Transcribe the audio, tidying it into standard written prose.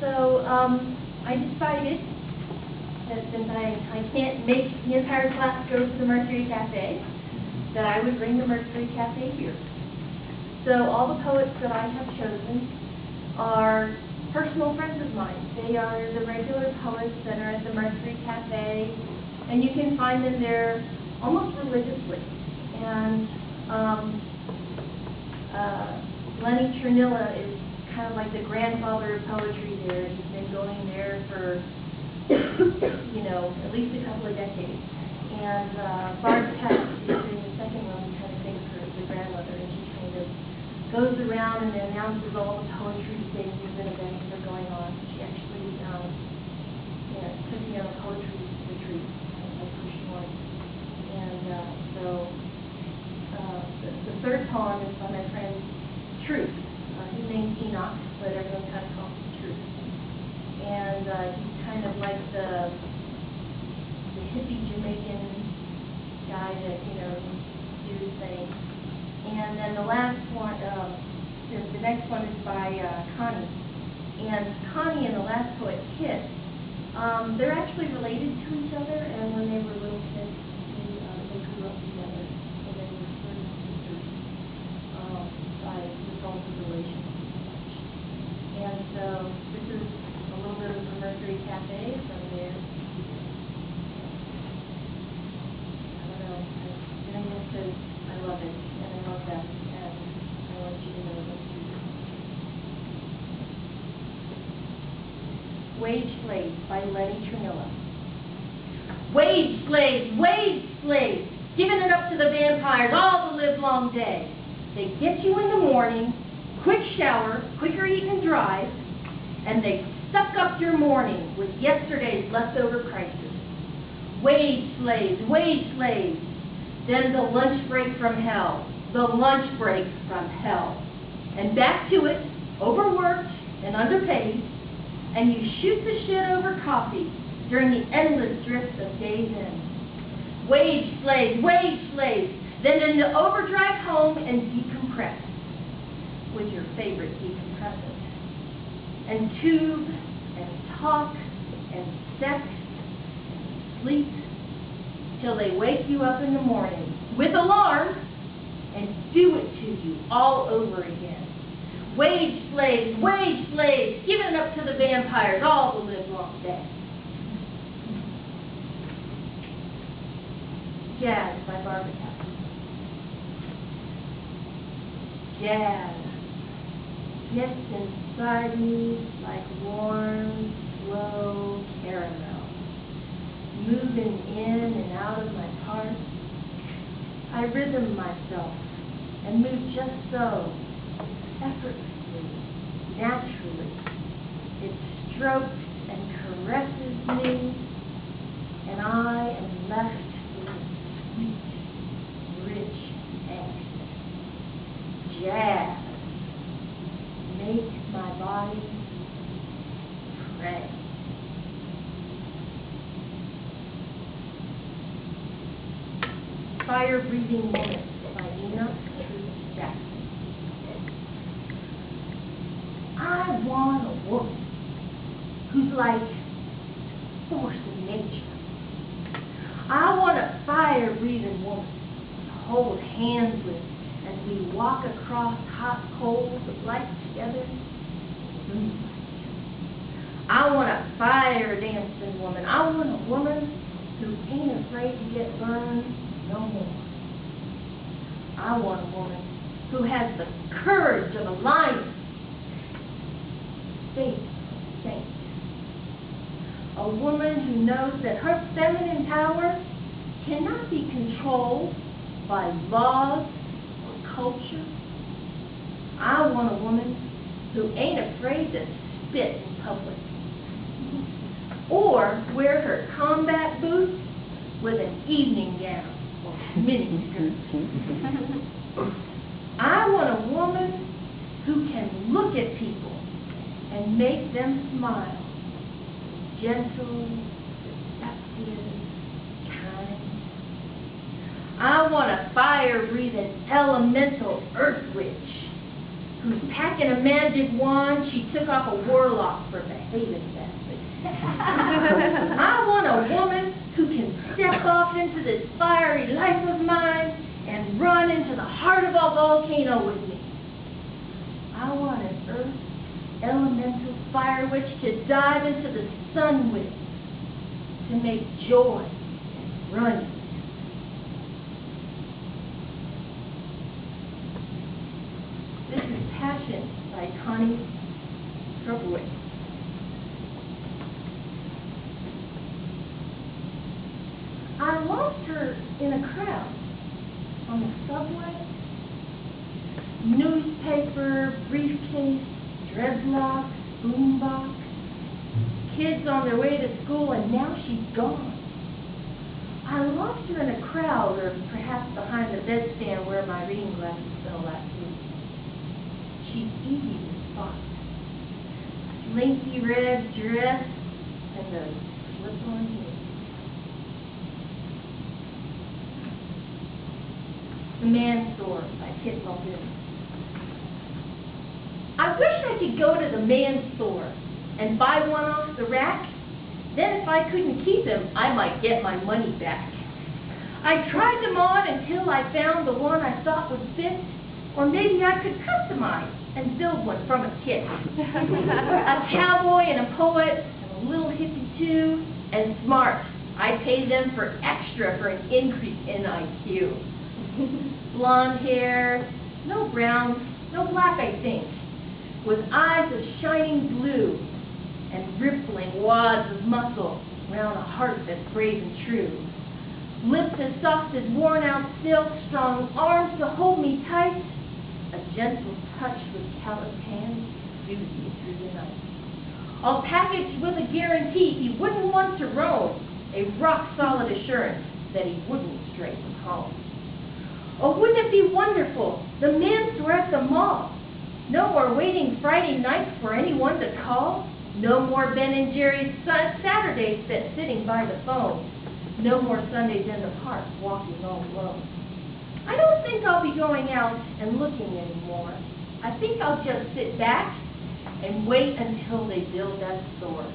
So I decided that since I can't make the entire class go to the Mercury Cafe, that I would bring the Mercury Cafe here. So all the poets that I have chosen are personal friends of mine. They are the regular poets that are at the Mercury Cafe, and you can find them there almost religiously. And Lenny Chirnilla is kind of like the grandfather of poetry there. He's been going there for, you know, at least a couple of decades. And Barb Tess, who's doing the second one, we kind of think of her as the grandmother, and she kind of goes around and announces all the poetry things and events that are going on. She actually, you know, took me on a poetry retreat, like first one. And the third poem is by my friend Truth. His name's Enoch, but everyone kind of calls him Truth. And he's kind of like the hippie Jamaican guy that, you know, do his thing. And then the last one, the next one is by Connie. And Connie and the last poet, Kit, they're actually related to each other, and when they were little kids, they grew up together, so they were sort of sisters by result of relations. And so this is a little bit of the Mercury Cafe from there. I don't know, I'm doing this because I love it, and I love them, and I want you to know them too. Wage Slaves by Lenny Chirnilla. Wage slaves, giving it up to the vampires all the livelong day. They get you in the morning, quick shower, quicker eat and drive, and they suck up your morning with yesterday's leftover prices. Wage slaves, then the lunch break from hell, and back to it, overworked and underpaid, and you shoot the shit over coffee during the endless drift of day's end. Wage slaves, then into overdrive home and decompress with your favorite decompressant. And tube, and talk, and sex, and sleep, till they wake you up in the morning with alarm and do it to you all over again. Wage slaves, giving it up to the vampires all the livelong day. Jazz by Barb Tess. Jazz gets inside me like warm, slow caramel, moving in and out of my parts. I rhythm myself and move just so, effortlessly, naturally. It strokes and caresses me, and I am left with a sweet, rich ecstasy. Jazz makes my body pray. Fire-breathing woman by Enoch. I want a woman who's like force of nature. I want a fire-breathing woman to hold hands with as we walk across hot coals of life together. I want a fire-dancing woman. I want a woman who ain't afraid to get burned no more. I want a woman who has the courage of a lion. Faith of a saint. A woman who knows that her feminine power cannot be controlled by laws or culture. I want a woman who ain't afraid to spit in public or wear her combat boots with an evening gown or mini skirt. I want a woman who can look at people and make them smile. Gentle, receptive, kind. I want a fire-breathing elemental earth witch who's packing a magic wand. She took off a warlock for behaving badly. I want a woman who can step off into this fiery life of mine and run into the heart of a volcano with me. I want an earth elemental fire witch to dive into the sun with, to make joy and running. This is Passion by Connie. I lost her in a crowd, on the subway, newspaper, briefcase, dreadlocks, boombox, kids on their way to school, and now she's gone. I lost her in a crowd, or perhaps behind the bedstand where my reading glasses fell last week. She's easy to spot. Slinky red dress and a slip-on heel. The Man Store by Muldoon. I wish I could go to the Man Store and buy one off the rack. Then if I couldn't keep him, I might get my money back. I tried them on until I found the one I thought would fit, or maybe I could customize and build one from a kit. A cowboy and a poet, and a little hippie too, and smart. I paid them for extra for an increase in IQ. Blonde hair, no brown, no black, I think, with eyes of shining blue and rippling wads of muscle round a heart that's brave and true. Lips as soft as worn-out silk, strong arms to hold me tight, a gentle touch with calloused hands, soothe me through the night. All packaged with a guarantee he wouldn't want to roam, a rock-solid assurance that he wouldn't stray from home. Oh, wouldn't it be wonderful, the Man Store at the mall? No more waiting Friday nights for anyone to call. No more Ben and Jerry's Saturdays spent sitting by the phone. No more Sundays in the park walking all alone. I don't think I'll be going out and looking anymore. I think I'll just sit back and wait until they build that store.